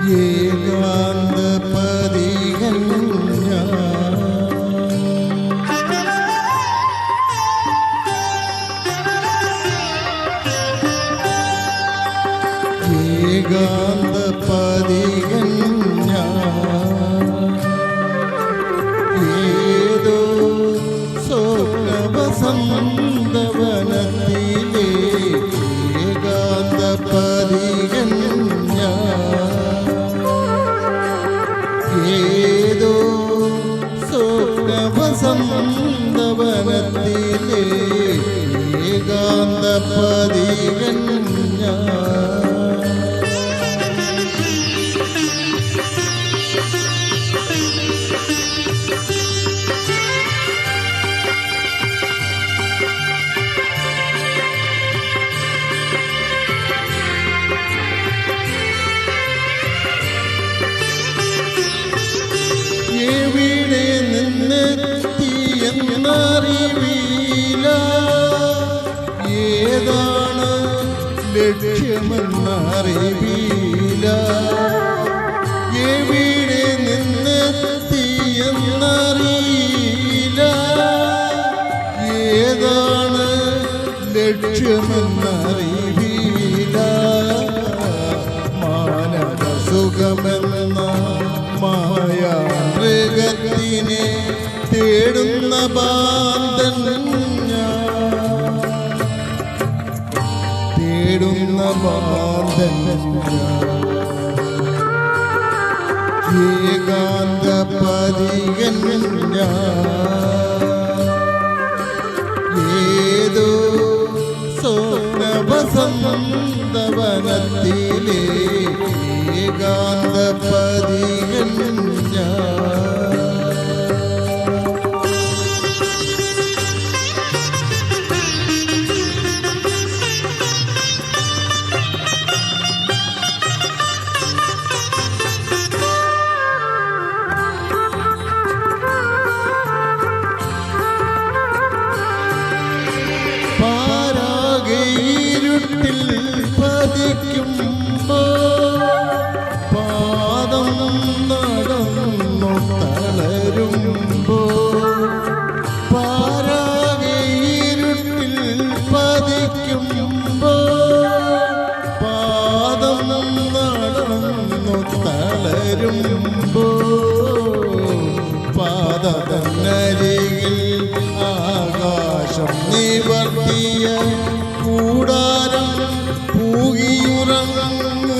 ഏകാന്ത പതികൻ ഏകാന്ത പതികൻ ഏതോ സ്വപ്നവസന്തവനത്തിലെ ഏകാന്ത പതികൻ ഏതോ സ്വപ്നവസന്തവനത്തിലെ ഏകാന്ത പതികൻ എവിടെ നിന്നെത്തിയെന്നറിവില്ല ഏതാണ് ലക്ഷ്യമെന്നറിവില്ല എവിടെ നിന്നെത്തിയെന്നറിയില്ല ഏതാണ് ലക്ഷ്യമെന്നറിവില്ല മാനവ സുഖമെന്ന മായാ മൃഗത്തിനെ തേടുന്ന ബാന്ധൻ തേടുന്ന ബാന്ധൻ ഏകാന്ത പതികൻ ഏതോ സ്വപ്നവസന്തവനത്തിലെ ഏകാന്ത പതികൻ ഇരുട്ടിൽ പതിക്കുമ്പോ പാദം നടന്നു തളരുമ്പോ പാരാകെ ഇരുട്ടിൽ പതിക്കുമ്പോ പാദം നടന്നു തളരുമ്പോ പാദതന്നരികിൽ ആകാശം നിവർത്തിയ കൂടാരം പൂകിയുറങ്ങുന്നു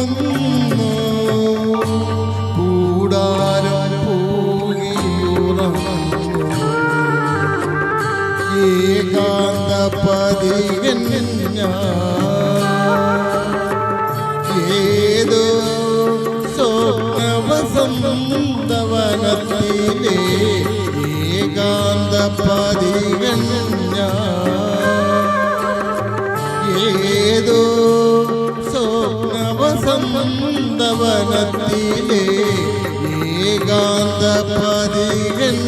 കൂടാരം പൂകിയുറങ്ങുന്നു ഏകാന്ത പതികൻ ഏതോ സ്വപ്നവസന്തവനത്തിലെ ഏകാന്ത പതികൻ ഏതോ സ്വപ്നവസന്തവനത്തിലെ ഏകാന്ത പതികൻ